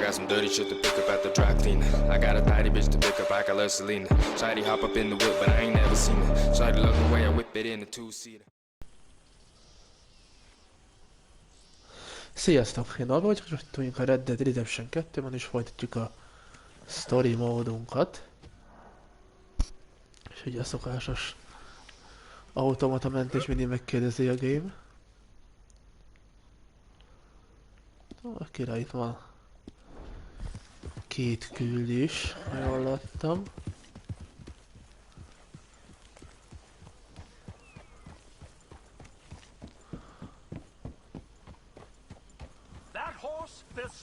got some dirty shit to pick up at the dry clean. I got a tidy bitch to pick up, I got love Selena. Shawty hop up in the whip, but I ain't never seen it. Shawty love the way I whip it in the two-seater. Sziasztok, én Norma vagyok, és most tudjuk a Red Dead Redemption 2-ben is folytatjuk a story módunkat. És ugye a szokásos automata mentés mindig megkérdezi a game. Akire itt van két küldés, ha jól láttam.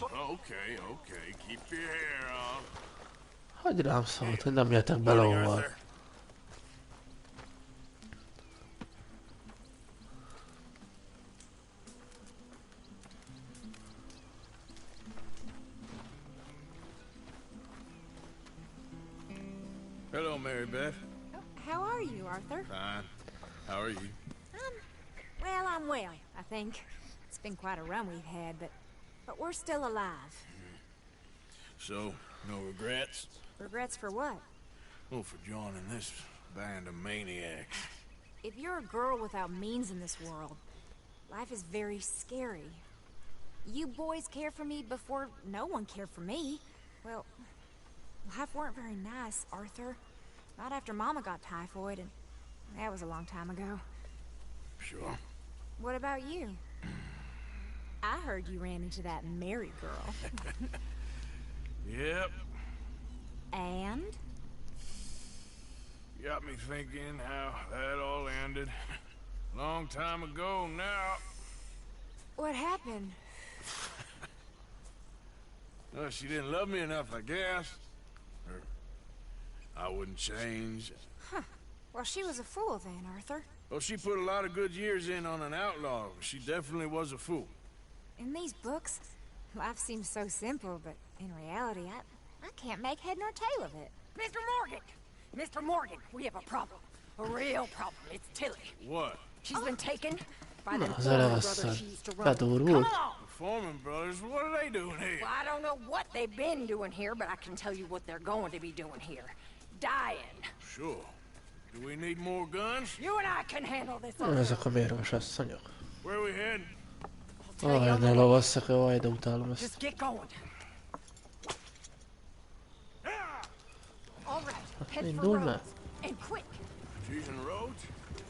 Okay, keep your hair on. Hagyj rám szólt, hogy nem jöttek bele óval. Hello, Mary Beth. How are you, Arthur? Fine. How are you? Well, I'm well, I think. It's been quite a run we've had, but we're still alive. So, no regrets? Regrets for what? Well, for joining this band of maniacs. If you're a girl without means in this world, life is very scary. You boys cared for me before no one cared for me. Well, life weren't very nice, Arthur. Not after Mama got typhoid, and that was a long time ago. Sure. What about you? I heard you ran into that Mary girl. Yep. And? Got me thinking how that all ended. Long time ago now. What happened? Well, she didn't love me enough, I guess. Or I wouldn't change. Huh. Well, she was a fool then, Arthur. Well, she put a lot of good years in on an outlaw. She definitely was a fool. In these books, life seems so simple, but in reality, I can't make head nor tail of it. Mr. Morgan! Mr. Morgan, we have a problem. A real problem. It's Tilly. What? She's been taken by the Az Foreman eleveszett. brothers she used to run. Bedurult. Come along! The Foreman brothers, what are they doing here? Well, I don't know what they've been doing here, but I can tell you what they're going to be doing here. Dying. Sure. Do we need more guns? You and I can handle this. Ezek a mérges asszonyok. Where are we heading? Ne lovasszak, jaj, de utálom Just ezt. get going. All right, head for Indul már. Rhodes. And quick. She's in Rhodes?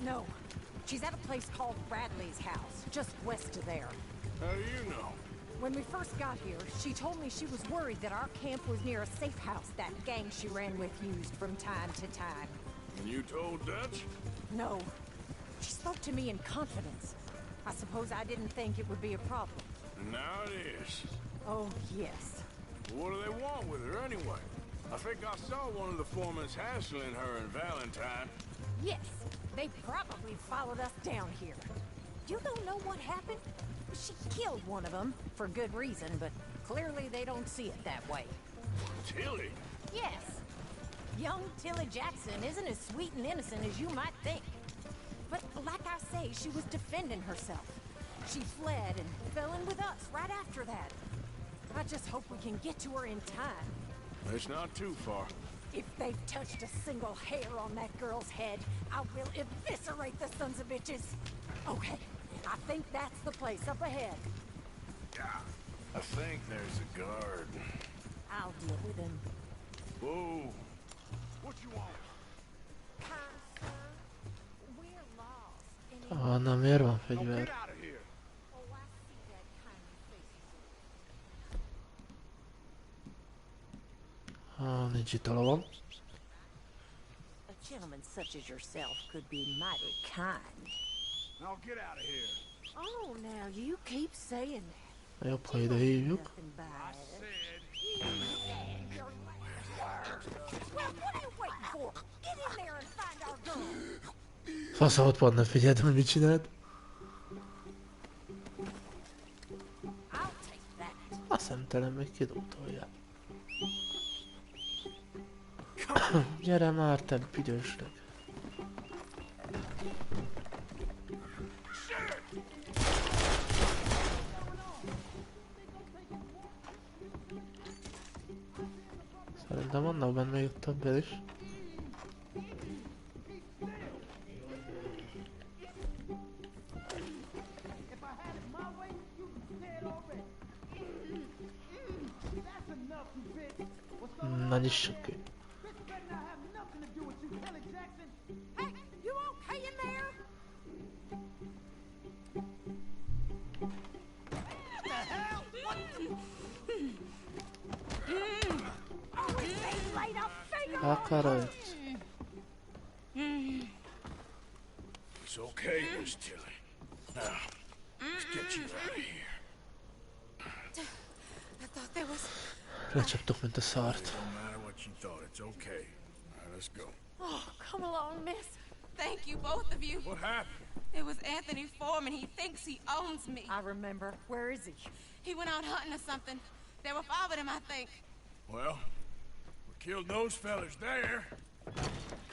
No, she's at a place called Bradley's house, just west of there. How do you know? When we first got here, she told me she was worried that our camp was near a safe house that gang she ran with used from time to time. And you told Dutch? No. She spoke to me in confidence. I suppose I didn't think it would be a problem. And now it is. Oh, yes. What do they want with her anyway? I think I saw one of the foremans hassling her and Valentine. Yes, they probably followed us down here. You don't know what happened? She killed one of them, for good reason, but clearly they don't see it that way. Tilly? Yes. Young Tilly Jackson isn't as sweet and innocent as you might think. But like I say, she was defending herself. She fled and fell in with us right after that. I just hope we can get to her in time. It's not too far. If they've touched a single hair on that girl's head, I will eviscerate the sons of bitches. Okay, I think that's the place up ahead. I think there's a guard. I'll deal with him. Whoa. What you want? Kind sir, we're lost. And Ah, na miért van Get fegyver? out of here. oh, I see that kindly face. Ah, nincs itt alavan. A gentleman such as yourself could be mighty kind. Now get out of here. Oh, now you keep saying that. Jobb, ha ide hívjuk. Nothing bad. Said. Well, what are you waiting for? Get in there and find our gun. Fasz, ott van, ne figyeld, hogy mit csinált. I'll take that. A szemtelen meg kidobtolja. Gyere már, te büdösleg. Szerintem vannak benne még többet is. Na nyissuk ki. Hey, you okay in there? What the hell? What? Oh, his face laid a finger on Akarod. It's okay, Miss Tilly. Now, let's get you out of here. I thought there was... Lecsaptuk, mint a szart. Don't matter what you thought, it's okay. All right, let's go. Oh, come along, miss. Thank you, both of you. What happened? It was Anthony Foreman. He thinks he owns me. I remember. Where is he? He went out hunting or something. There were 5 of them, I think. Well, we killed those fellas there.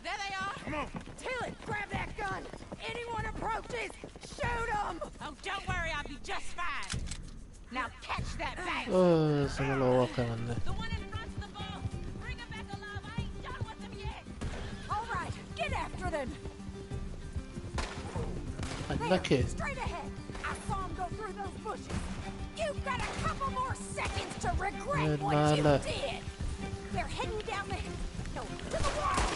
There they are. Come on. Tilly, grab that gun. Anyone approaches, shoot them. Oh, don't worry, I'll be just fine. Now catch that bag. Ó, szóval lóval kell menni. The one in front's the boss. Bring him back alive. I ain't done with him yet. All right, get after them. Menj There, neki! straight ahead. I saw him go through those bushes. You've got a couple more seconds to regret Good what you man. did. They're heading down the hill. No, to the wall.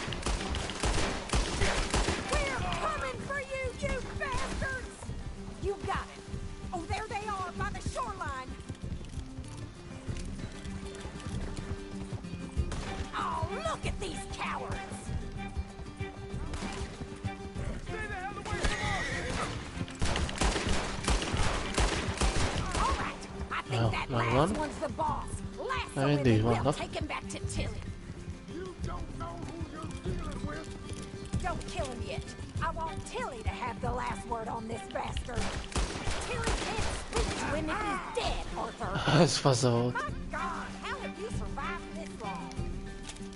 We're coming for you, you bastards. You got it. Oh, there they are by the shoreline. Oh, look at these cowards. Stay the hell away from us! All right, I think Oh, that my last one? one's the boss. Lasso I him indeed, and we'll one, huh? take him back to Tilly. You don't know who you're dealing with. Don't kill him yet. I want Tilly to have the last word on this bastard. Tilly can't speak to him if he's dead, Arthur. Ez faza volt. My God, how have you survived this long?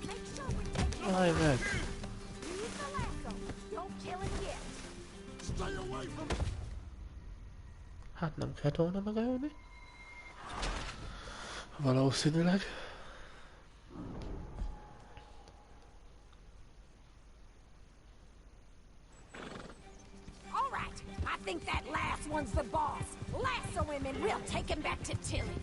Make sure we take him. Állj meg! Use the lasso. Don't kill him yet. Stay away from me. Hát nem kellett volna megölni. Valószínűleg. All right, I think that last one's the boss. Lasso him and we'll take him back to Tilly.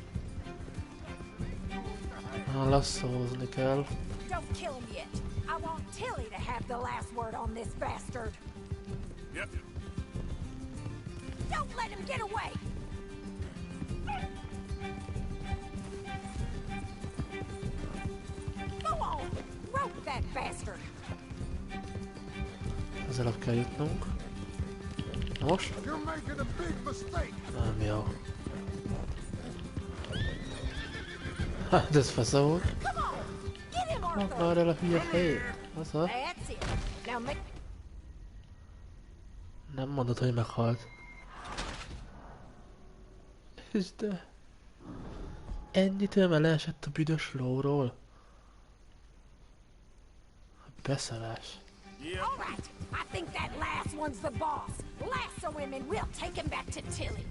Lasszózni kell. Don't kill him yet. I want Tilly to have the last word on this bastard. Yep. Don't let him get away. Go on, rope that bastard. Közelebb kell jutnunk. Na most? You're making a big mistake. Nem jó. Hát ez faza volt. Come on, get him, Arthur. Már el a hülye fejét. Az a? That's it. Now make... Nem mondod, hogy meghalt. És de... Ennyitől leesett a büdös lóról. Beszarás. All right, I think that last one's the boss. Lasso him and we'll take him back to Tilly.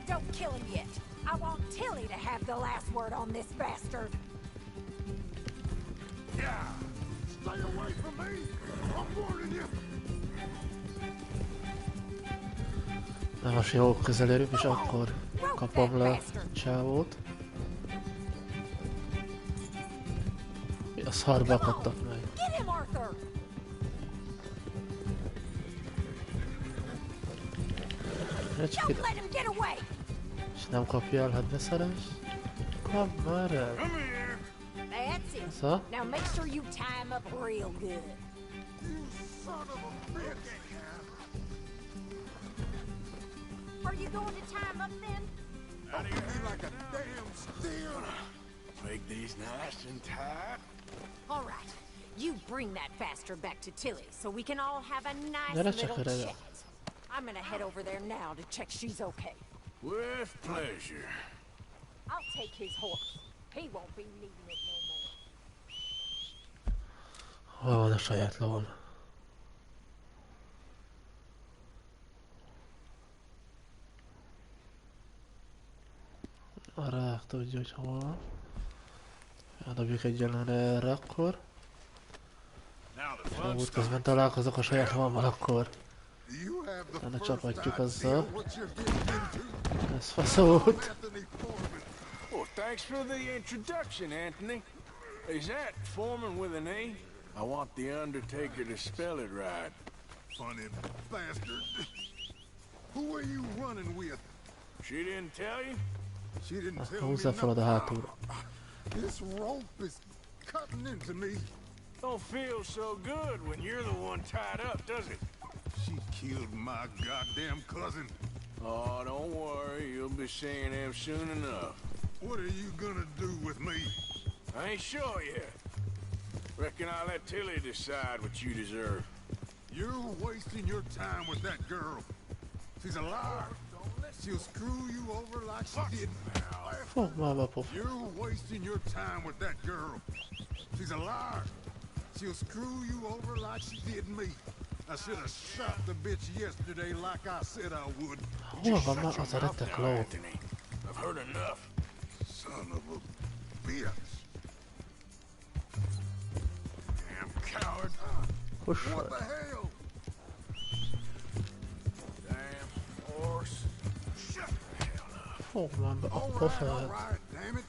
Don't kill him yet. I want Tilly to have the last word on this bastard. Yeah. Stay away from me. I'm warning you. Na most jó közel érünk, és akkor kapom le a csávót. Mi a szarba akadtak meg? Get him, Arthur. Don't let him get away. És nem kapja el, hát beszarás? Kap már el! Come here. That's it. Szóval? Now make sure you tie him up real good. You son of a bitch. Are you going to tie him up then? Out of here like a damn steer. Make these nice and tight. All right. You bring that bastard back to Tilly so we can all have a nice Gyere little csak erre. chat. I'm gonna head over there now to check she's okay. With pleasure. I'll take his horse. He won't be needing it no more. Hol van a saját lovam? A rák tudja, hogy hol van. Eldobjuk egyenlőre erre akkor. Ha útközben találkozok a saját havammal, akkor ne csapatjuk azzal. Ez faszót. Well, thanks for the introduction, Anthony. Is that Foreman with an A? I want the Undertaker to spell it right. Funny bastard. Who are you running with? She didn't tell you? She didn't tell me Húzzá felad a hátul. This rope is cutting into me. Don't feel so good when you're the one tied up, does it? She killed my goddamn cousin. Oh, don't worry. You'll be seeing him soon enough. What are you gonna do with me? I ain't sure yet. Reckon I'll let Tilly decide what you deserve. You're wasting your time with that girl. She's a liar. She'll screw you over like she did. Fog mába pof. You're wasting your time with that girl. She's a liar. She'll screw you over like she did me. I should have shot the bitch yesterday like I said I would. Hol van már az a retek ló? Anthony, I've heard enough. Son of a bitch. Damn coward. Huss What fel. the hell? Damn horse. Shut the hell up. Fog mába a All pofát. right, damn it.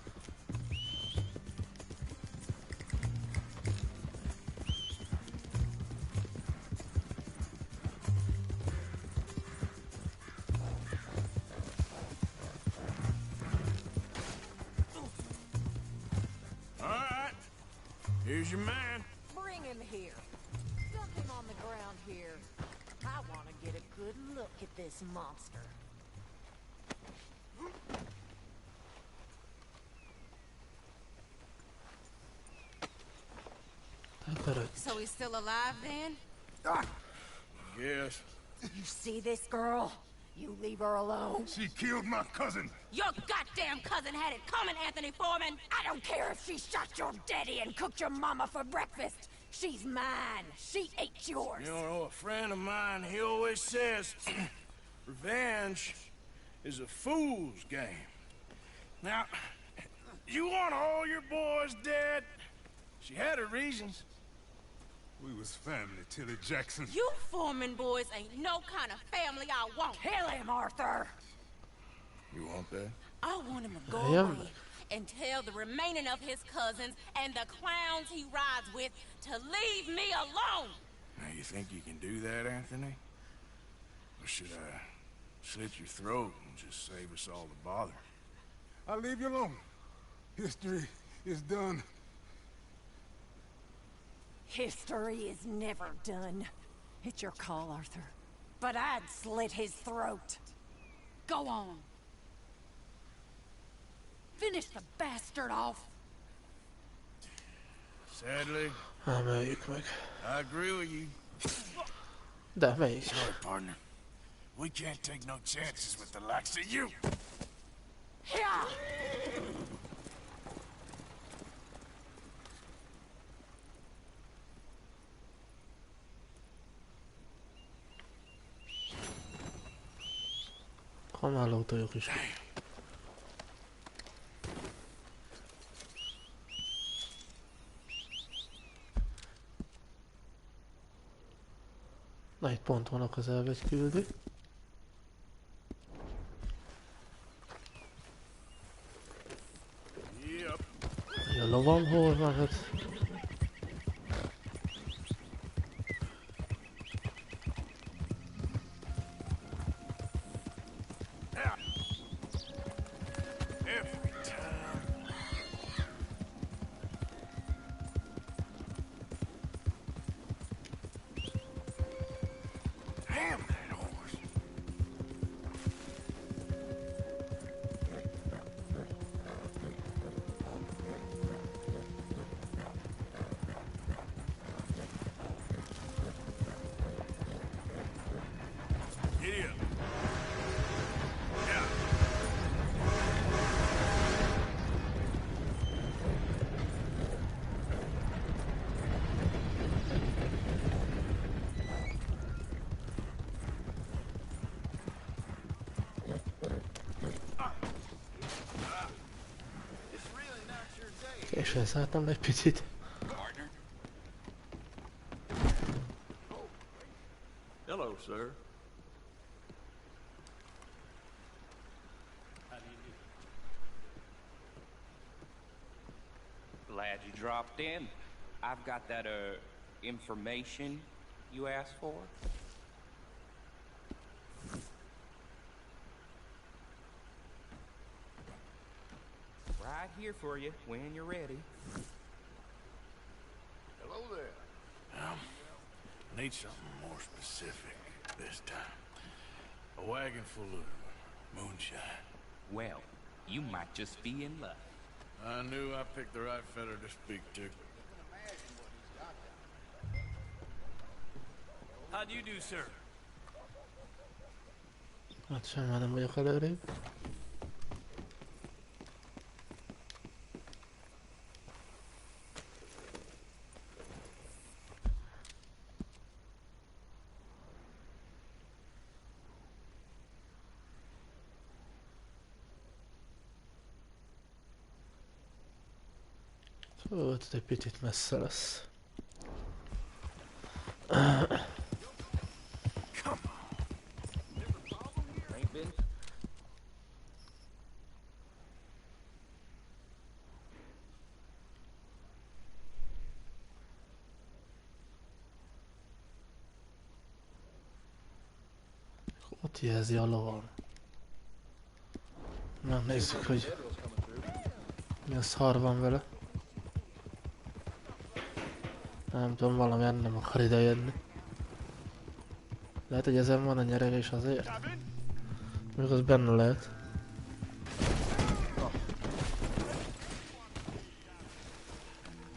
All right. Here's your man. Bring him here. Dump him on the ground here. I want to get a good look at this monster. Tekerődj. So he's still alive then? Yes. You see this girl? You leave her alone. She killed my cousin. Your goddamn cousin had it coming, Anthony Foreman. I don't care if she shot your daddy and cooked your mama for breakfast. She's mine. She ate yours. You know, a friend of mine, he always says, revenge is a fool's game. Now, you want all your boys dead? She had her reasons. We was family, Tilly Jackson. You Foreman boys ain't no kind of family I want. Kill him, Arthur. You want that? I want him to go I am. away and tell the remaining of his cousins and the clowns he rides with to leave me alone. Now, you think you can do that, Anthony? Or should I slit your throat and just save us all the bother? I'll leave you alone. History is done. History is never done. It's your call, Arthur. But I'd slit his throat. Go on. Finish the bastard off. Sadly, Emeljük meg. I agree with you. De melyik? Sorry, partner. We can't take no chances with the likes of you. Yeah. Kanáló tojok is. Na, itt pont van a közelbe egy küldi. Yep. A lovam hol van? Hát... Every time. Damn that horse. Későn szálltam le egy picit. Hello, sir. Glad you dropped in. I've got that, information you asked for. Right here for you when you're ready. Hello there. Need something more specific this time. A wagon full of moonshine. Well, you might just be in luck. I knew I picked the right feller to speak to. How do you do, sir? Hát sem már nem vagyok előrébb. Ott egy picit messze lesz. Ott jelzi a lovam. Na nézzük, hogy mi a szar van vele. Nem tudom, valamilyen nem akar idejönni. Lehet, hogy ezen van a nyerelés azért? Még az benne lehet.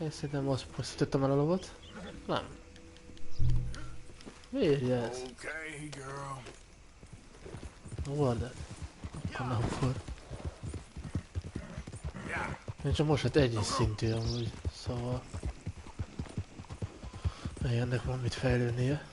Én szerintem most pusztítottam el a lovat. Nem. Miérje ez? Okay, girl. Hol de? Akkor nem akkor. Én csak most hát egy szintű amúgy, szóval... ennek van mit fejlődnie.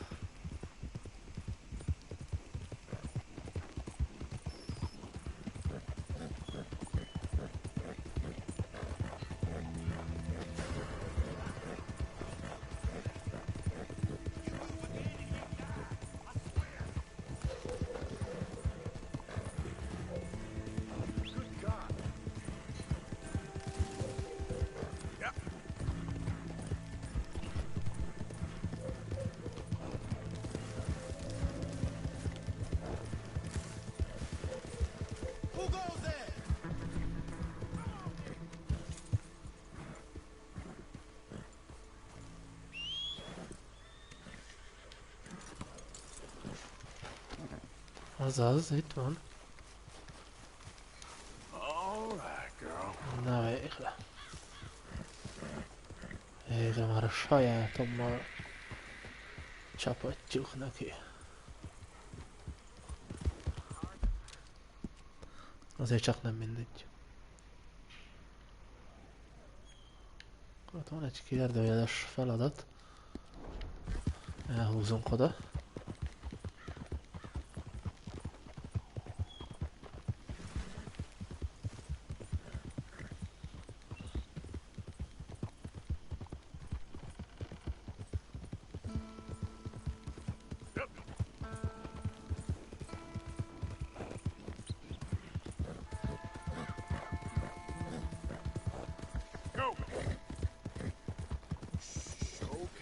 Azaz, itt van. Alright, girl. Na végre. Végre már a sajátommal csapatjuk neki. Azért csak nem mindegy. Ott van egy kérdőjeles feladat. Elhúzunk oda.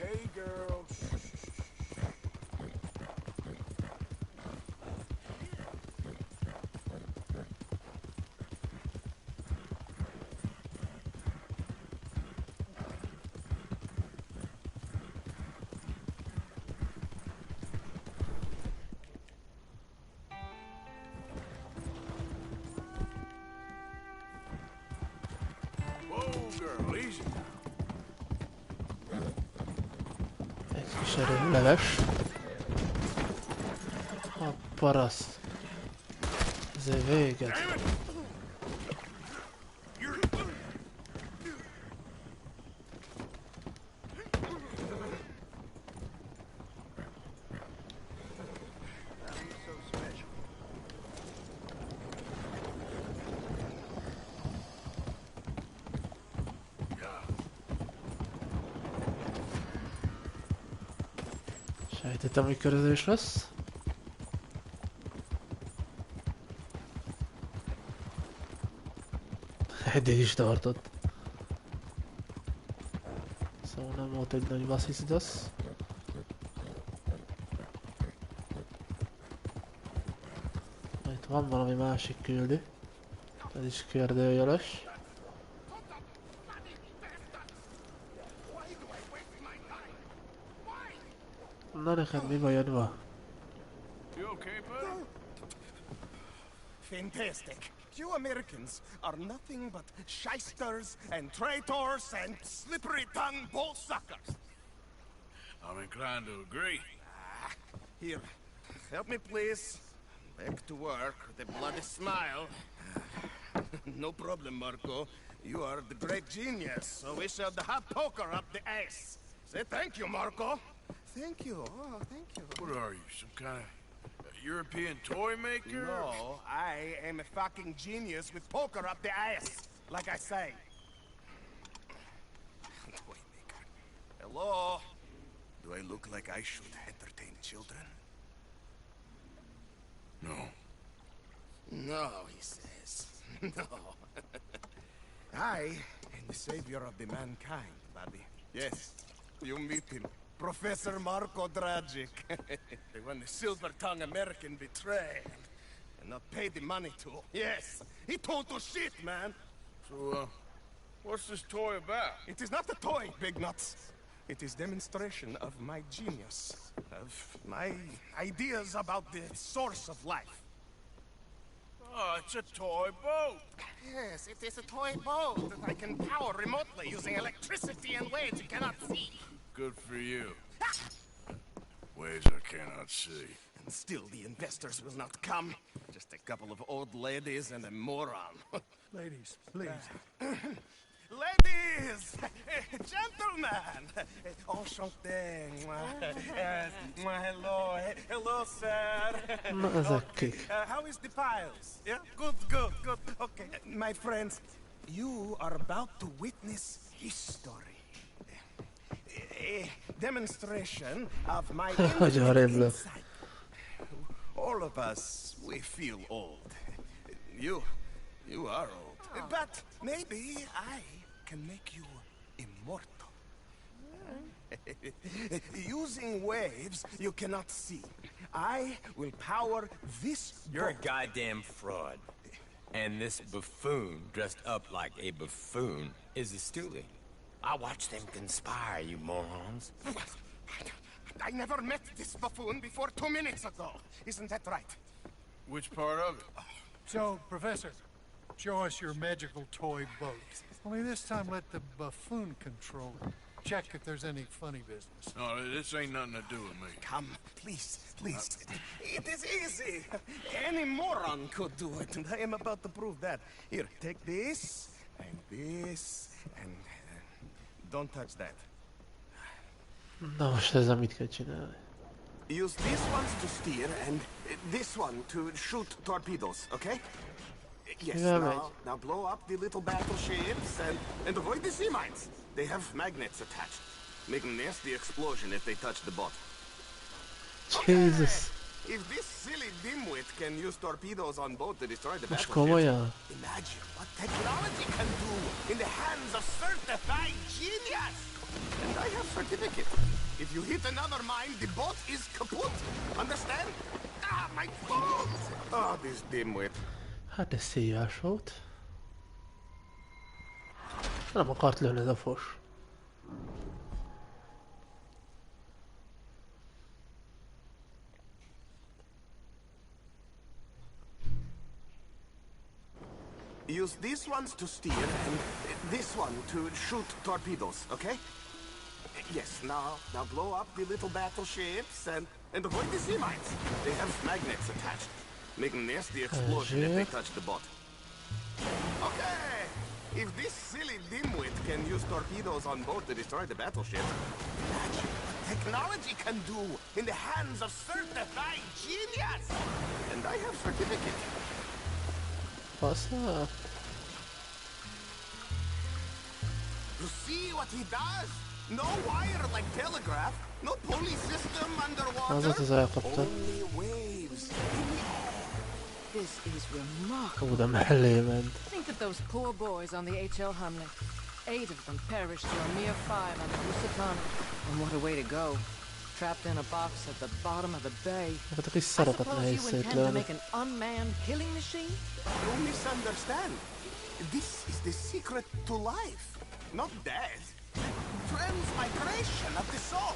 Okay, girl. Whoa, girl, easy. Egy kis erőleves. A paraszt. Ezért véget. Sejtettem, hogy körözés lesz. Eddig is tartott. Szóval nem volt egy nagy vassziszidasz. Itt van valami másik küldő. Ez is kérdőjeles. Na neked mi bajod van? You okay, bud? Fantastic. You Americans are nothing but shysters and traitors and slippery-tongued bullsuckers. I'm inclined to agree. Here, help me please. Back to work with a bloody smile. No problem, Marco. You are the great genius, so we shall the hot poker up the ass. Say thank you, Marco. Thank you. Oh, thank you. What are you, some kind of European toy maker? No, I am a fucking genius with poker up the ass, like I say. Toy maker. Hello? Do I look like I should entertain children? No. No, he says. No. I am the savior of the mankind, buddy. Yes, you meet him. Professor Marco Dragic. The one the silver-tongued American betrayed and not paid the money to. Yes, he total shit, man. So, what's this toy about? It is not a toy, big nuts. It is demonstration of my genius, of my ideas about the source of life. Oh, it's a toy boat. Yes, it is a toy boat that I can power remotely using electricity in ways you cannot see. Good for you. Ways I cannot see. And still the investors will not come. Just a couple of old ladies and a moron. Ladies, please. Ladies! Gentlemen! Enchanté! Hello! Hello, sir! Na ezek kik? How is the piles? Yeah? Good, good, good. Okay, my friends, you are about to witness history. A demonstration of my insight. All of us, we feel old. You are old. But maybe I can make you immortal. Using waves you cannot see, I will power this You're a boat. goddamn fraud. And this buffoon, dressed up like a buffoon, is a stoolie. I watched them conspire, you morons. I never met this buffoon before 2 minutes ago. Isn't that right? Which part of it? So, Professor, show us your magical toy boat. Only this time let the buffoon control it. Check if there's any funny business. No, this ain't nothing to do with me. Come, please, please. It is easy. Any moron could do it, and I am about to prove that. Here, take this, and this, and... don't touch that. Na most ezzel mit kell csinálni? Use these ones to steer, and this one to shoot torpedoes, okay? Yes, Yeah, right. now blow up the little battleships, and avoid the sea mines. They have magnets attached. Make a nasty explosion if they touch the boat. Jesus. If this silly dimwit can use torpedoes on boat to destroy the Most battleships, komolyan? imagine what technology can do in the hands of certified genius! And I have certificate. If you hit another mine, the boat is kaput. Understand? Ah, my boat! Oh, this dimwit. Hát ez szívás volt. Nem akart lőni ez a fos. Use these ones to steer, and this one to shoot torpedoes, okay? Yes, now blow up the little battleships, and avoid the sea mines. They have magnets attached. Make a nasty explosion if they touch the boat. Okay! If this silly dimwit can use torpedoes on boat to destroy the battleship, imagine what technology can do in the hands of certified genius! And I have certificate. Faszál? You see what he does? No wire like telegraph, No pulley system underwater. Az elkapta. Only waves. This is remarkable. Ó, de mellé ment. Think of those poor boys on the H.L. Humley. 8 of them perished to a mere 5 on the Lusitano. And what a way to go. Trapped in a box at the bottom of the bay. Ezeket a kis I szarokat suppose nehéz you intend to szétlőni. make an unmanned killing machine? Don't misunderstand. This is the secret to life. Not death. Transmigration of the soul.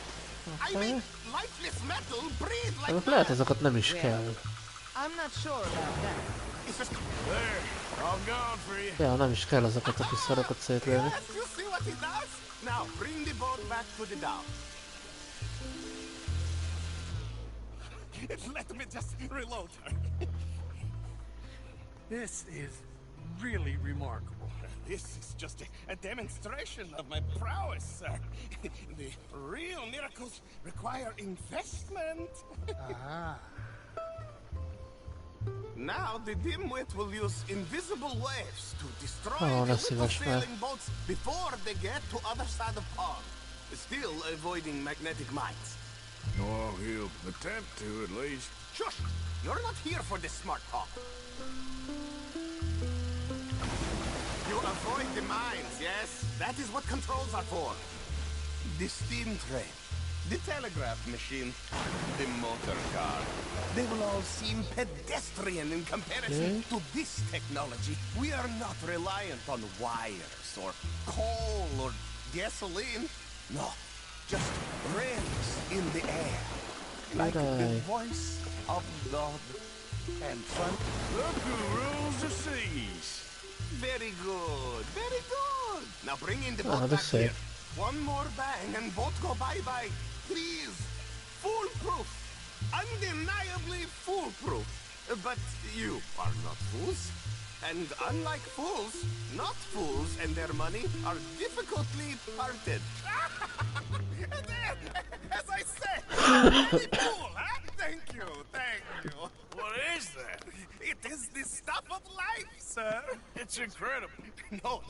I mean, lifeless metal breathe like Ezek lehet azokat nem is kell. I'm not sure about that. It's just... There, all gone for you. Ja, nem is kell azokat a kis szarokat szétlőni. Yes, you see what he does? Now, bring the boat back to the dock. Let me just reload her. This is really remarkable. This is just a demonstration of my prowess, sir. The real miracles require investment. Now the dimwit will use invisible waves to destroy Oh, the that's little much sailing boats before they get to other side of pond. Still avoiding magnetic mines. Oh, he'll attempt to, at least. Shush! You're not here for this smart talk. You avoid the mines, yes? That is what controls are for. The steam train, the telegraph machine, the motor car. They will all seem pedestrian in comparison to this technology. We are not reliant on wires or coal or gasoline. No, just rails in the air. Like the voice of God and front. Look who rules the seas. Very good, very good. Now bring in the boat that's back here. safe. One more bang and boat go bye-bye. Please, foolproof. Undeniably foolproof. But you are not fools. And unlike fools, not fools and their money are difficultly parted. As I said, very cool, huh? Thank you, thank you. What is that? It is the stuff of life, sir. It's incredible. No.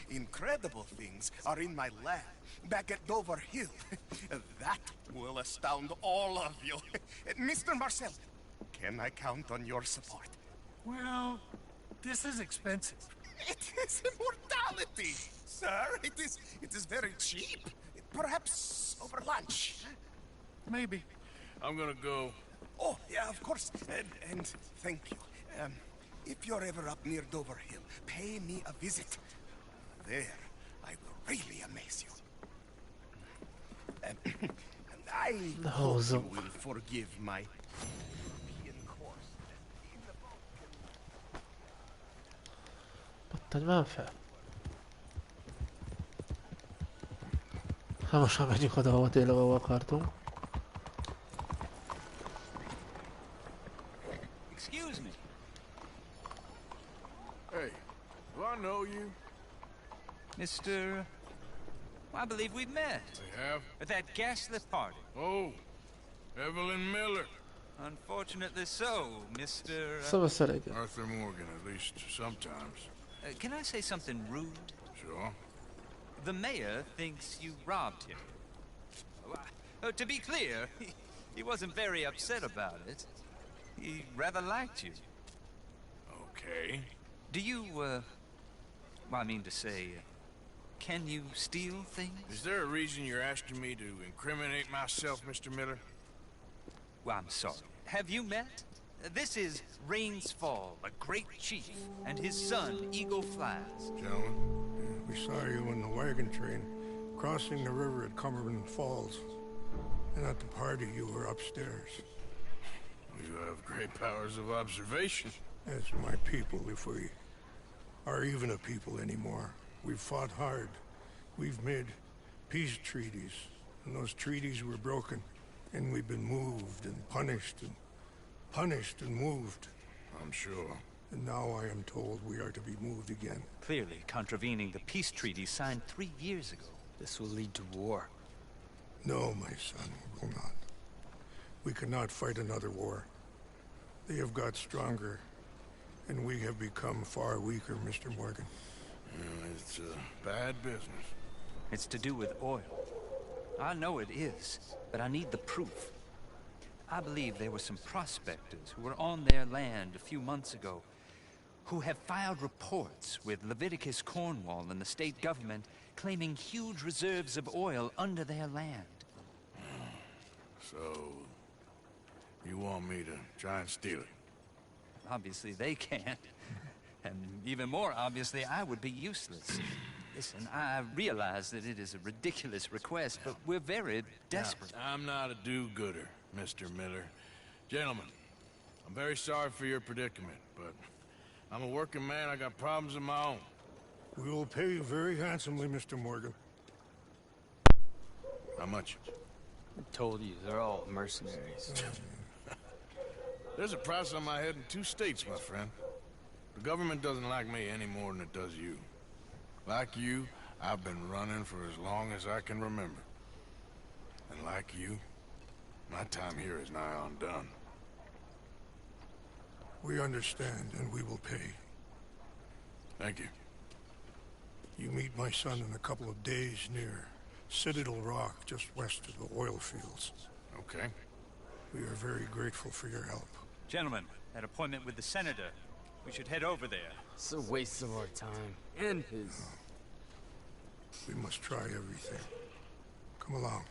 Incredible things are in my lab, back at Dover Hill. That will astound all of you. Mr. Marcel, can I count on your support? Well, this is expensive. It is immortality, sir. It is very cheap. Perhaps over lunch. Maybe. I'm gonna go. Oh, yeah, of course. And thank you. If you're ever up near Dover Hill, pay me a visit. There, I will really amaze you. And I hope you will forgive my European course. Pattanj már fel. Hát most már megyünk oda, ahol tényleg ahol akartunk. Excuse me. Hey, do I know you? Mr. I believe we've met. We have? At that gaslit party. Oh, Evelyn Miller. Unfortunately so, Mr. Szóval szeretnéd. Arthur Morgan, at least sometimes. Can I say something rude? Sure. The mayor thinks you robbed him. To be clear, he wasn't very upset about it. He rather liked you. Okay. Do you, well, I mean to say, can you steal things? Is there a reason you're asking me to incriminate myself, Mr. Miller? Well, I'm sorry. Have you met? This is Rains Fall, a great chief, and his son, Eagle Flies. Gentlemen, we saw you in the wagon train crossing the river at Cumberland Falls. And at the party, you were upstairs. You have great powers of observation. As my people, if we are even a people anymore. We've fought hard. We've made peace treaties. And those treaties were broken. And we've been moved and punished and punished and moved. I'm sure. And now I am told we are to be moved again. Clearly contravening the peace treaty signed 3 years ago. This will lead to war. No, my son, it will not. We cannot fight another war. They have got stronger, and we have become far weaker, Mr. Morgan. It's a bad business. It's to do with oil. I know it is, but I need the proof. I believe there were some prospectors who were on their land a few months ago who have filed reports with Leviticus Cornwall and the state government claiming huge reserves of oil under their land. So, you want me to try and steal it? Obviously they can't. And even more obviously, I would be useless. Listen, I realize that it is a ridiculous request, but we're very desperate. Now, I'm not a do-gooder, Mr. Miller. Gentlemen, I'm very sorry for your predicament, but I'm a working man. I got problems of my own. We will pay you very handsomely, Mr. Morgan. How much? I told you, they're all mercenaries. There's a price on my head in 2 states, my friend. The government doesn't like me any more than it does you. Like you, I've been running for as long as I can remember. And like you, my time here is nigh undone. We understand, and we will pay. Thank you. You meet my son in a couple of days near Citadel Rock, just west of the oil fields. Okay. We are very grateful for your help. Gentlemen, that appointment with the senator. We should head over there. It's a waste of our time. And his. We must try everything. Come along.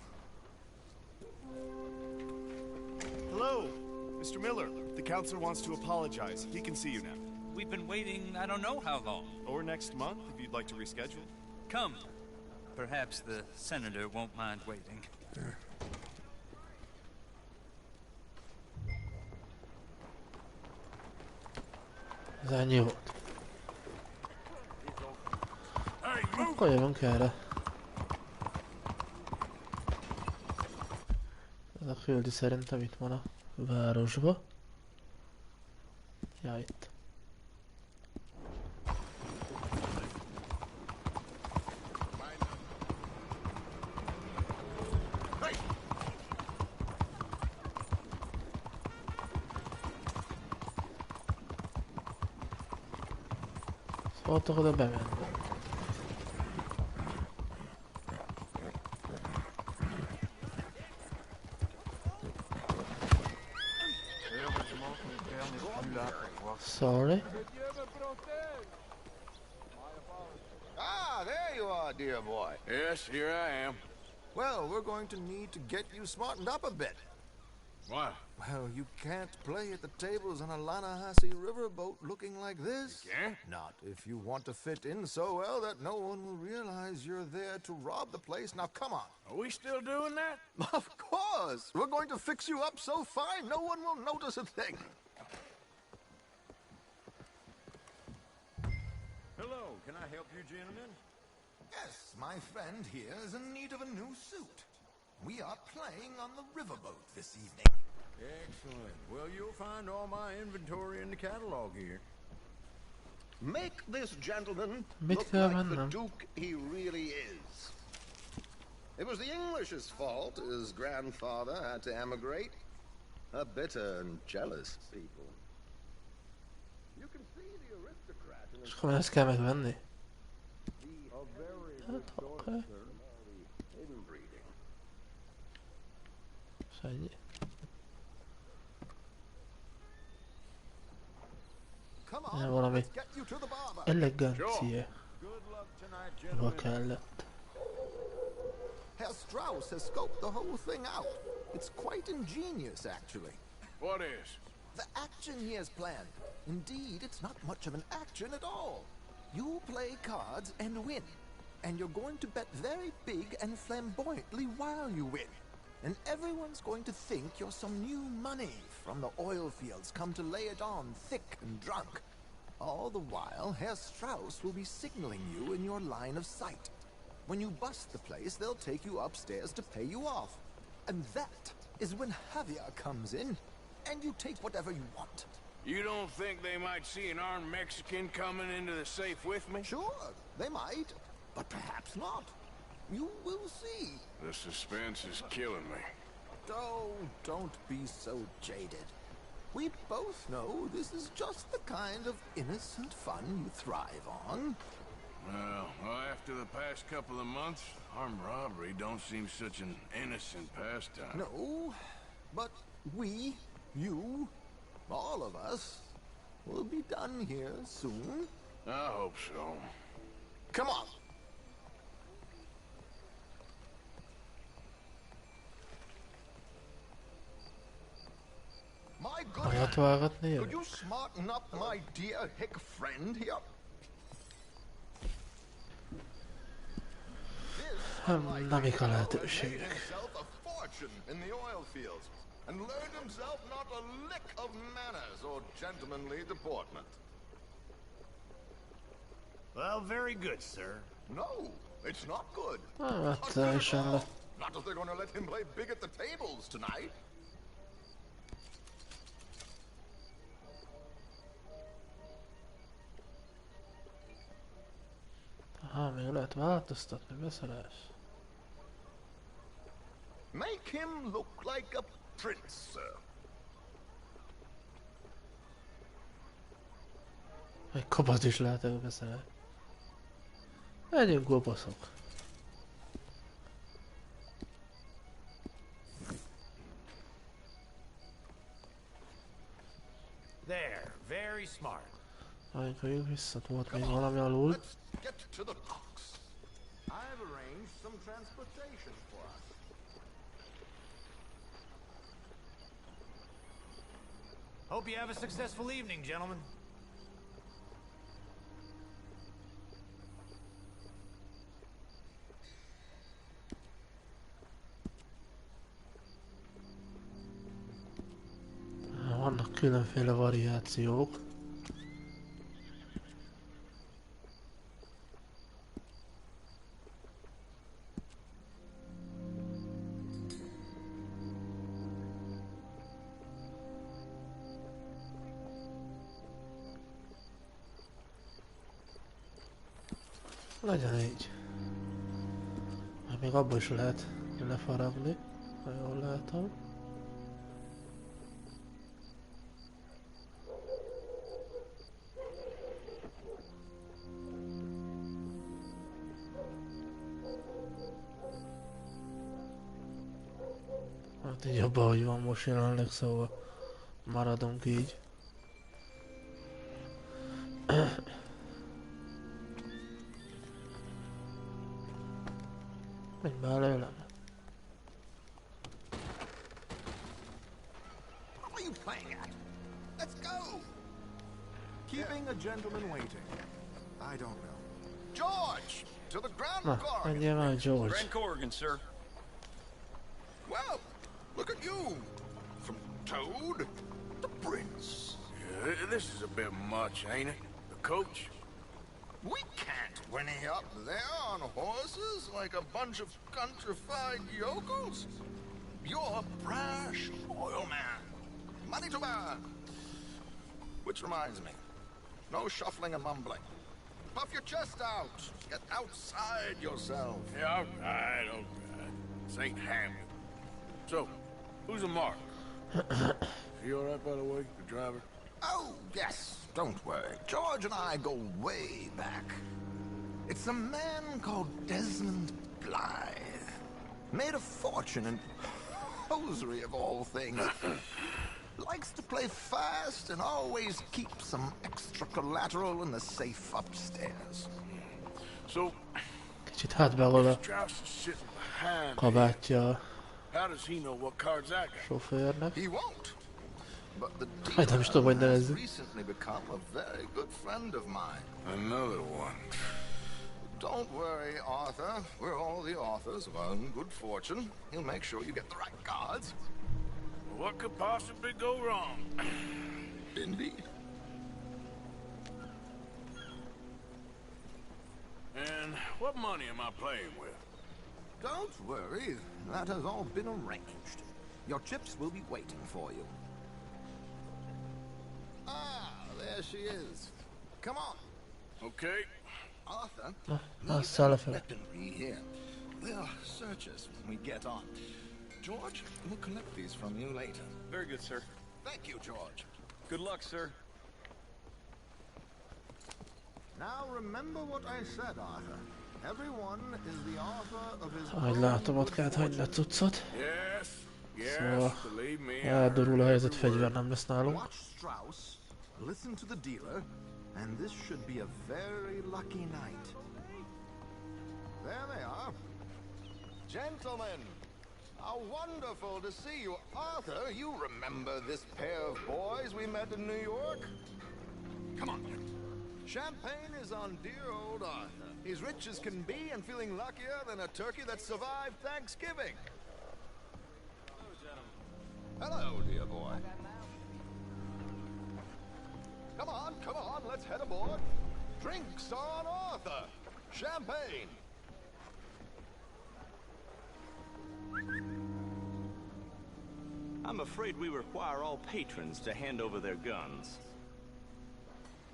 Hello, Mr. Miller. The counselor wants to apologize. He can see you now. We've been waiting I don't know how long. Or next month, if you'd like to reschedule. Come. Perhaps the senator won't mind waiting. Yeah. Ez ennyi volt. Akkor jövünk erre. Ez a küldi szerintem itt van a városba. Ja, itt. Szóltok oda bemenni. Sorry. Ah, there you are, dear boy. Yes, here I am. Well, we're going to need to get you smartened up a bit. Why? Well, you can't play at the tables on a Lanahassee riverboat looking like this. You can't? Not if you want to fit in so well that no one will realize you're there to rob the place. Now, come on. Are we still doing that? Of course. We're going to fix you up so fine no one will notice a thing. Hello, can I help you, gentlemen? Yes, my friend here is in need of a new suit. We are playing on the riverboat this evening. Excellent. Well, you'll find all my inventory in the catalog here. Make this gentleman Mit look kell like the vennem? Duke he really is. It was the English's fault his grandfather had to emigrate. A bitter and jealous people. You can see the aristocrat in És akkor ezt kell megvenni. a very Hát oké. inbreeding. És ennyi. Come Ja, on, valami let's get you to the barber. elegancia. Good luck tonight, Va gentlemen. kellett. Herr Strauss has scoped the whole thing out. It's quite ingenious, actually. What is? The action he has planned. Indeed, it's not much of an action at all. You play cards and win. And you're going to bet very big and flamboyantly while you win. And everyone's going to think you're some new money from the oil fields come to lay it on thick and drunk. All the while, Herr Strauss will be signaling you in your line of sight. When you bust the place, they'll take you upstairs to pay you off. And that is when Javier comes in, and you take whatever you want. You don't think they might see an armed Mexican coming into the safe with me? Sure, they might, but perhaps not. You will see. The suspense is killing me. Oh, don't be so jaded. We both know this is just the kind of innocent fun you thrive on. Well, after the past couple of months, armed robbery don't seem such an innocent pastime. No, but we, you, all of us, will be done here soon. I hope so. Come on. My good, could you smarten up my dear hick friend here? Namik a lehetőségek. Himself a fortune in the oil fields and learned himself not a lick of manners or gentlemanly deportment. Well, very good, sir. No, it's not good. Hát teljesen le. Not if they're going to let him play big at the tables tonight. Aha, még lehet változtatni, beszarás. Make him look like a prince, sir. Egy kopasz is lehetek, beszarás. Legyünk kopaszok. There, very smart. Amikor vissza, volt még valami alul. Get to the box. I've arranged some transportation for us. Hope you have a successful evening, gentlemen. Vannak különféle variációk. Legyen így. Hát még abban is lehet lefaragni, ha jól látom. Hát így abban, hogy van most jelenleg, szóval maradunk így. Menj belőlem. What are you playing at? Let's go! Keeping a gentleman waiting. I don't know. George! To the Grand Na, menjél már, George. Grand Corrigan, sir. Well, look at you! From Toad to Prince. Yeah, this is a bit much, ain't it? The coach? We can't whinny up there on horses like a bunch of countrified yokels. You're brash oil man. Money to burn. Which reminds me, no shuffling and mumbling. Puff your chest out. Get outside yourself. Yeah, all right. This ain't Hamlet. So, who's a mark? You all right, by the way, the driver? Oh, yes. Don't worry. George and I go way back. It's a man called Desmond Blythe. Made a fortune in hosiery of all things. Likes to play fast and always keep some extra collateral in the safe upstairs. So, Kicsit hátbevol a Strauss is sitting behind. kabátja How does he know what cards I got? sofőrnek. He won't. But the Hát nem is tudom, hogy dealer has nevezzük. recently become a very good friend of mine. Another one. Don't worry, Arthur. We're all the authors of our own good fortune. He'll make sure you get the right cards. What could possibly go wrong? Indeed. And what money am I playing with? Don't worry. That has all been arranged. Your chips will be waiting for you. Ah, there she is. Come on. Okay. Arthur, Aztán lefele. weaponry here. They'll search us when we get on. George, we'll collect these from you later. Very good, sir. Thank you, George. Good luck, sir. Now remember what I said, Arthur. Everyone is the author of his Ahogy látom, ott kellett hagyni a cuccot. Szóval eldurul a helyzet, fegyver nem lesz nálunk. Watch Strauss, listen to the dealer, and this should be a very lucky night. There they are. Gentlemen, how wonderful to see you. Arthur, you remember this pair of boys we met in New York? Come on. Champagne is on dear old Arthur. He's rich as can be and feeling luckier than a turkey that survived Thanksgiving. Hello, dear boy. Come on, let's head aboard. Drinks on Arthur. Champagne. I'm afraid we require all patrons to hand over their guns.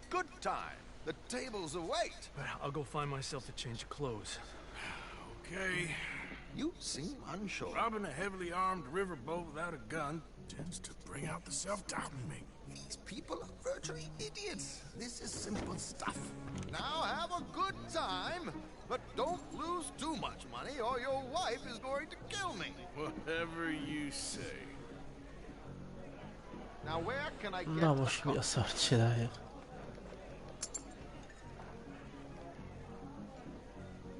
Good time. The tables await. I'll go find myself a change of clothes. Okay. You seem unsure. Robbing a heavily armed riverboat without a gun tends to bring out the self-doubt in me. These people are virtually idiots. This is simple stuff. Now have a good time, but don't lose too much money or your wife is going to kill me. Whatever you say. Now where can I get Na most mi a szart csinálja?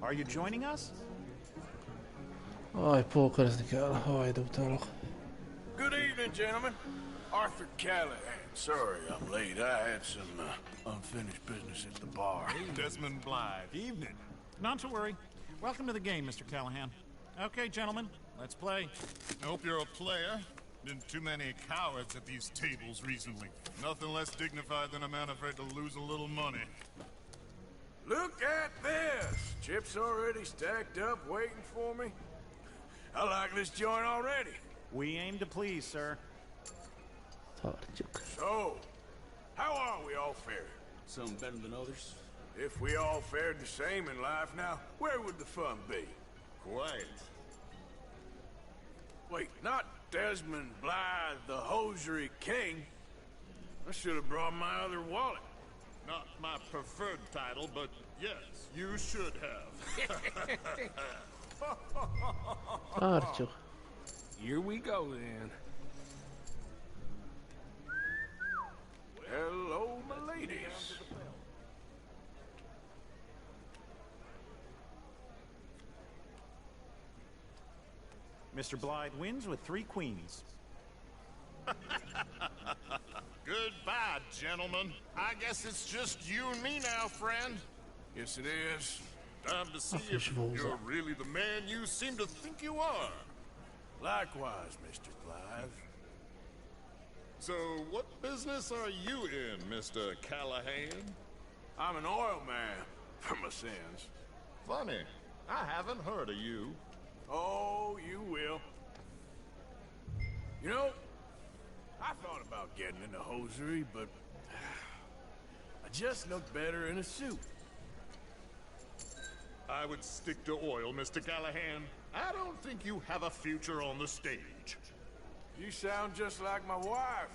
Are you joining us? Aj, pókerezni kell, hajdútálok. Good evening, gentlemen. Arthur Callahan. Sorry I'm late. I had some unfinished business at the bar. Desmond Blythe. Evening. Not to worry. Welcome to the game, Mr. Callahan. Okay, gentlemen, let's play. I hope you're a player. Been too many cowards at these tables recently. Nothing less dignified than a man afraid to lose a little money. Look at this! Chips already stacked up waiting for me. I like this joint already. We aim to please, sir. Tartjuk. So, how are we all faring? Some better than others. If we all fared the same in life now, where would the fun be? Quite. Wait, not Desmond Blythe, the hosiery king. I should have brought my other wallet. Not my preferred title, but yes, you should have. Tartjuk. Here we go then. Hello, my ladies. Mr. Blythe wins with 3 queens. Goodbye, gentlemen. I guess it's just you and me now, friend. Yes, it is. Time to see if you're really the man you seem to think you are. Likewise, Mr. Blythe. So, what business are you in, Mr. Callahan? I'm an oil man, for my sins. Funny. I haven't heard of you. Oh, you will. You know, I thought about getting into hosiery, but I just look better in a suit. I would stick to oil, Mr. Callahan. I don't think you have a future on the stage. You sound just like my wife.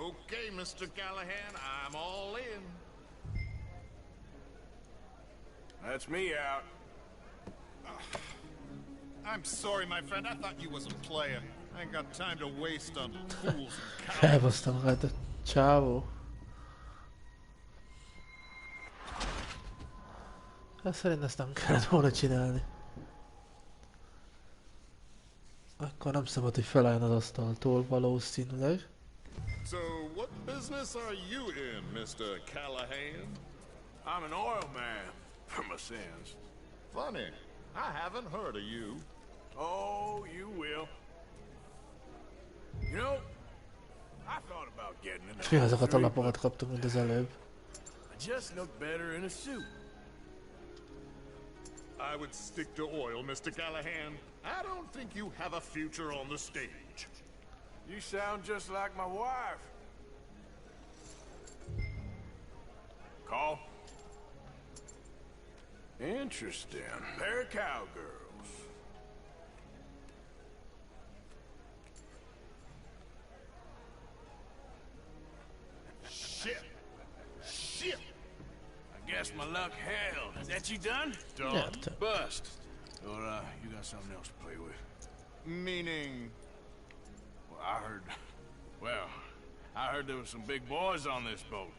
Okay, Mr. Callahan, I'm all in. That's me out. I'm sorry, my friend. I thought you was a player. I ain't got time to waste on fools and cowards. Felhozta magát a csávó. Hát szerint ezt nem kellett volna csinálni. Akkor nem szabad, hogy felálljon az asztaltól valószínűleg. So, what business are you in, Mr. Callahan? I'm an oil man, for my sins. Funny. I haven't heard of you. Oh, you will. You know, I thought about getting into És mi azokat a lapokat kaptunk, mint az előbb? I just look better in a suit. I would stick to oil, Mr. Callahan. I don't think you have a future on the stage. You sound just like my wife. Call. Interesting. They're cowgirls. guess my luck held. Is that you done? Done. Bust. Or, you got something else to play with? Meaning? Well, I heard there was some big boys on this boat.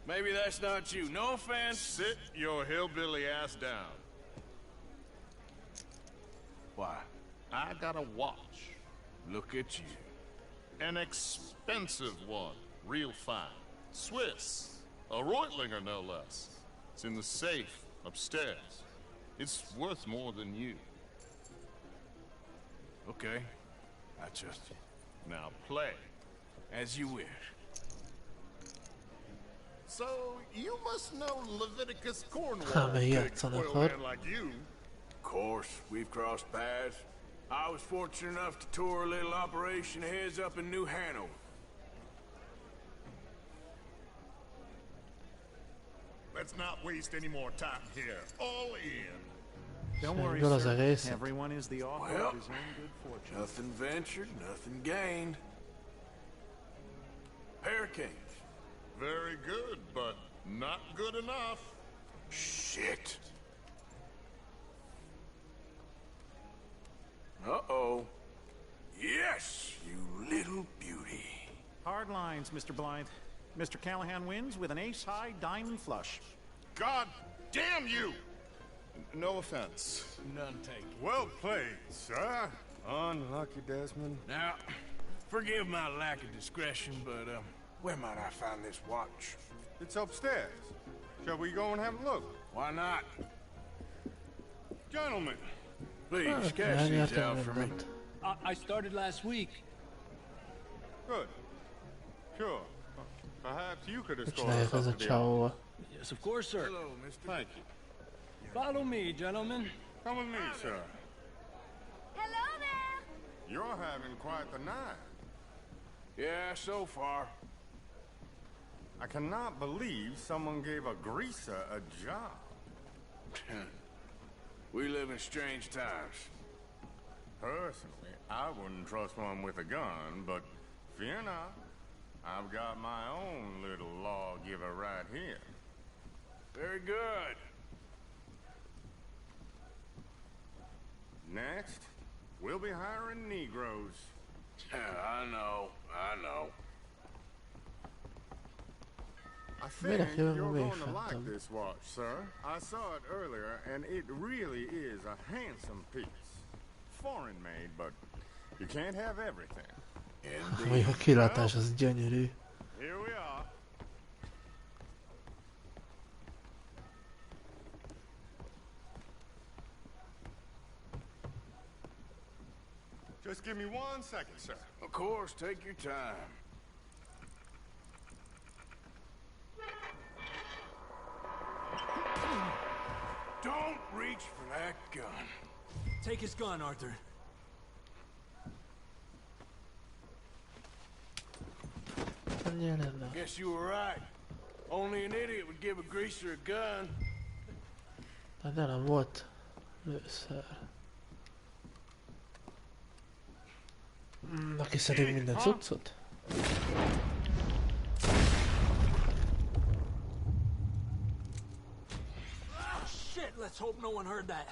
Maybe that's not you. No offense. Sit your hillbilly ass down. Why? I got a watch. Look at you. An expensive one. Real fine. Swiss. A Reutlinger, no less. It's in the safe upstairs. It's worth more than you. Okay. I trust you. Now play. As you wish. So, you must know Leviticus Cornwall, Végigjátszani big akar. man like you. Of course, we've crossed paths. I was fortunate enough to tour a little operation of his up in New Hanover. Let's not waste any more time here. All in. Don't worry, Ebből az sir. egész. Everyone is the author Well, of his own good fortune. Nothing ventured, nothing gained. Hurricanes. Very good, but not good enough. Shit. Uh-oh. Yes, you little beauty. Hard lines, Mr. Blythe. Mr. Callahan wins with an ace-high diamond flush. God damn you! No offense. None taken. Well played, sir. Unlucky, Desmond. Now, forgive my lack of discretion, but, where might I find this watch? It's upstairs. Shall we go and have a look? Why not? Gentlemen. Please, cash these out for me. I started last week. Good. Sure. Perhaps you could escort Csinálják us az a up to the Yes, csávóval. of course, sir. Hello, mister. Thank you. Follow me, gentlemen. Come with me, sir. Hello there! You're having quite the night. Yeah, so far. I cannot believe someone gave a greaser a job. We live in strange times. Personally, I wouldn't trust one with a gun, but fear not. I've got my own little lawgiver right here. Very good. Next, we'll be hiring Negroes. I know. I think Miért you're jövünk going to még like fentem? this watch, sir. I saw it earlier, and it really is a handsome piece. Foreign made, but you can't have everything. Vagy a kilátás az gyönyörű. Here we are. Just give me 1 second, sir. Of course, take your time. Don't reach for that gun. Take his gun, Arthur. Guess you were right. Only an idiot would give a greaser a gun. De nem volt lőszer. Aki szedünk minden cuccot? Shit, let's hope no one heard that.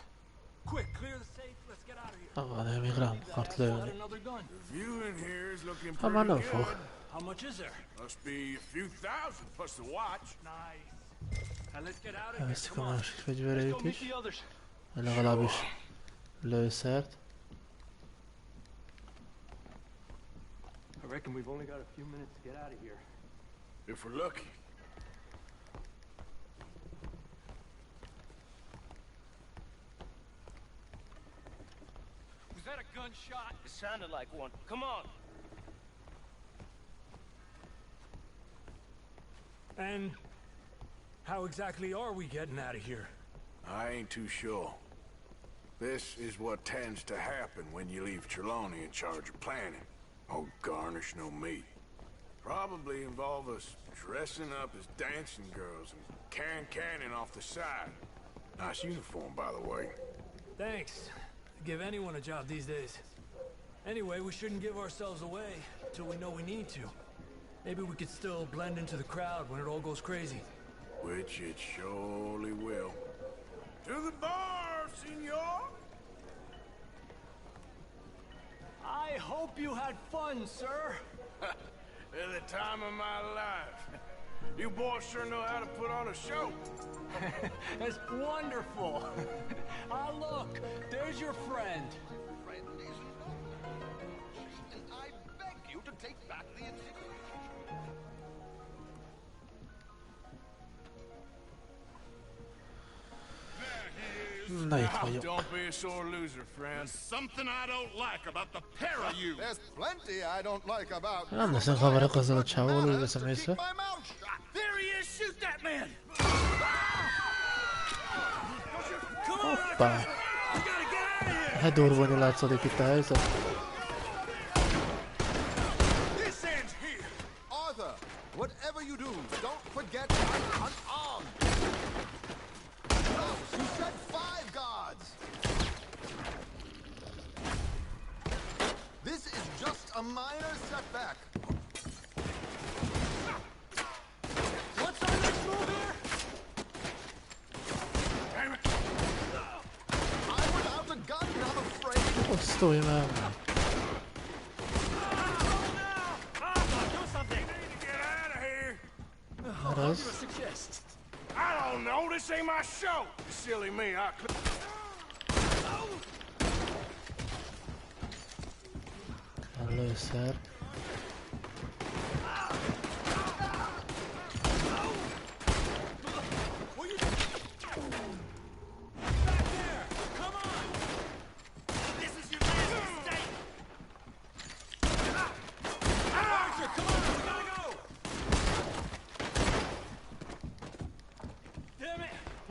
Quick, clear the safe, let's get out of here. De még rám akart lőni. Another gun. View in here is looking Ha már pretty nem good. fog. How much is there? Must be a few thousand plus the watch. Nice. Now let's get out of here. Elvesztik a Come on. másik Let's fegyvereik go meet is. the others. Vagy legalábbis lőszert. I reckon we've only got a few minutes to get out of here. If we're lucky. Was that a gunshot? It sounded like one. Come on. And how exactly are we getting out of here? I ain't too sure. This is what tends to happen when you leave Trelawney in charge of planning. Oh, garnish no meat. Probably involve us dressing up as dancing girls and carrying cannon off the side. Nice uniform, by the way. Thanks. Give anyone a job these days. Anyway, we shouldn't give ourselves away until we know we need to. Maybe we could still blend into the crowd when it all goes crazy. Which it surely will. To the bar, senor! I hope you had fun, sir. At the time of my life. You boys sure know how to put on a show. That's wonderful. Ah, look, there's your friend. Friendlies and I beg you to take back the Na itt vagyok. Don't be a sore loser, friend. Something I don't like about the pair of you. There's plenty I don't like about. Nem leszek haverok azzal a csávóval, úgy veszem észre. There he is! Shoot that man! Hoppá! Hát durvulni látszódik itt a helyzet. This ends here. Arthur, whatever you do, don't forget I'm unarmed. You said 5 guards. This is just a minor setback. What's our next move here? Damn it! I'm without a gun, I'm afraid. Ott stolj már. Do something! I need to get out of here! Már az. I don't know, this ain't my show! Silly me, I could... Először.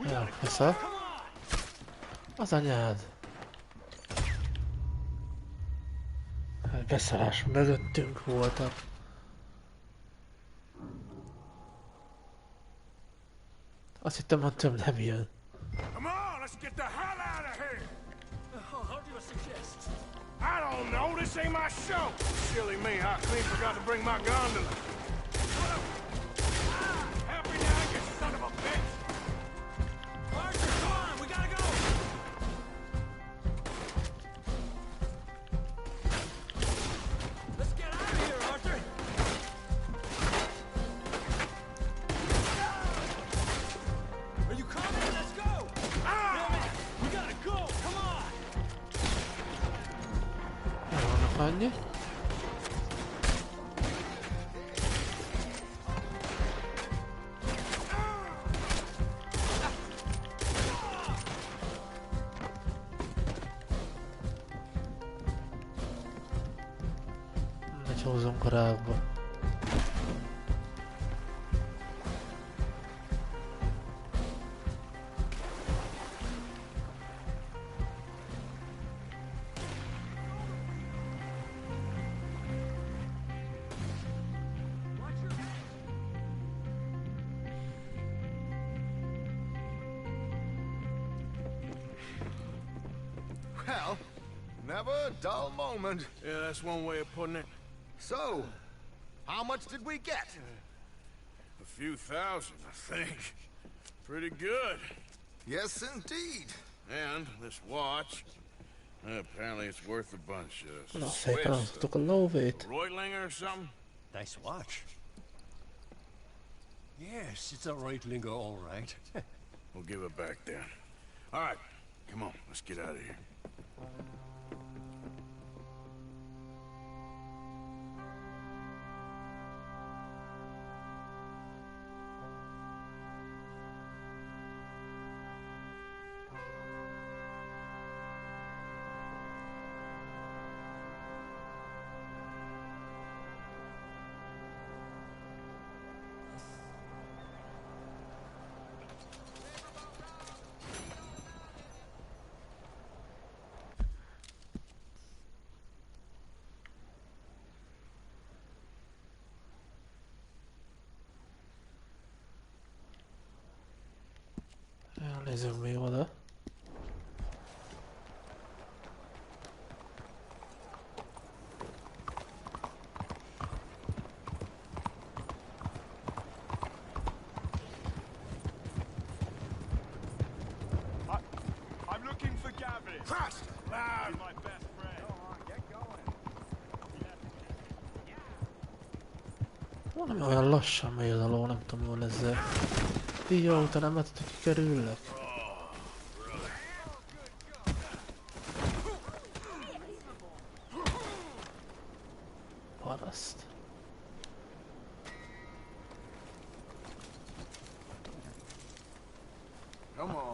Elfasza. Az anyád. Beszarás mögöttünk voltak. Azt hittem, hogy több nem jön. Come on, let's get the hell out of here! How do you suggest? I don't know, this ain't my show! Silly me, I clean forgot to bring my gondola. Happy now, you son of a bitch! Archer, come on, we gotta go! Let's get out of here, Archer! Are you coming? Let's go! Damn it! We gotta go! Come on! Vannak annyi. Ne csózzunk a rákba. Well, never a dull moment. Yeah, that's one way of putting it. So, how much did we get? A few thousand, I think. Pretty good. Yes, indeed. And this watch, apparently it's worth a bunch. Na szépen hoztatok a lóvét. Reutlinger or something? Nice watch. Yes, it's a Reutlinger, all right. We'll give it back then. All right, come on, let's get out of here. Nézzük még oda. Valami olyan lassan megy az a ló, nem tudom jól ezzel. Jó, utána nem látod, hogy kikerüllek. Paraszt.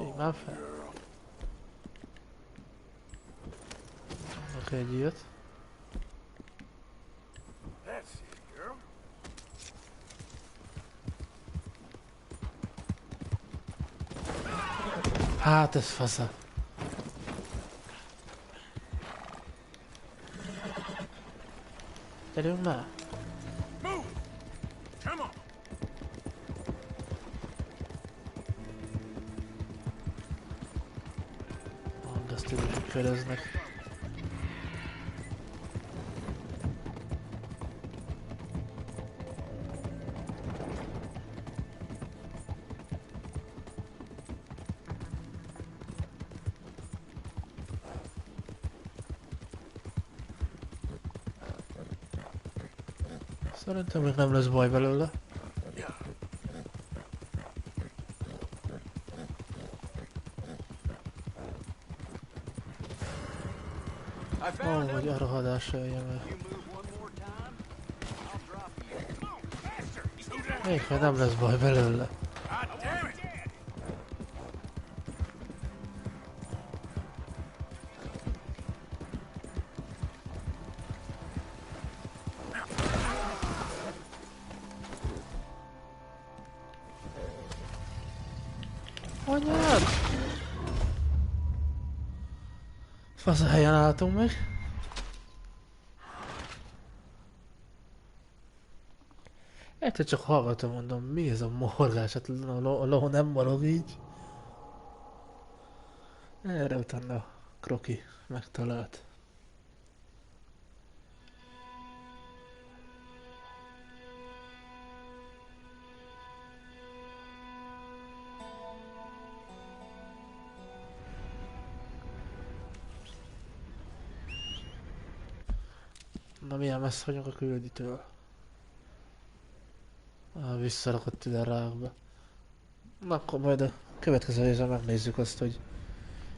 Így már fel. Oké, egy ilyet. Hát ez fasza. Gyerünk már! Mondd azt, hogy köröznek. Szerintem még nem lesz baj belőle. Ó, hogy a rohadásra jöjjön meg. Még nem lesz baj belőle. Anyád! Fasz a helyen álltunk meg. Egyszer csak hallgatom, mondom, mi ez a morgás? Hát a ló nem morog így. Erre utána a kroki megtalált. Na milyen messze vagyunk a külditől? Visszarakott ide rákba. Na akkor majd a következő részben megnézzük azt, hogy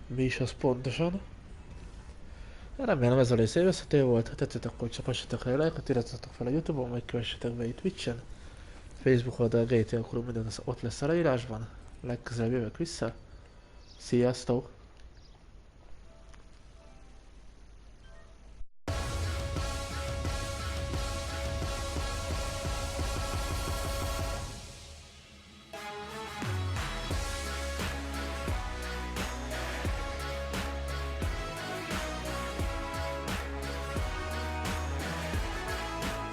mi is az pontosan. Remélem ez a rész élvezhető volt, ha tetszett, akkor csapassatok le a lájkot, iratkozzatok fel a Youtube-on, vagy kövessetek be itt Twitch-en. Facebook oldal GT, akkor minden az ott lesz a leírásban. Legközelebb jövök vissza. Sziasztok!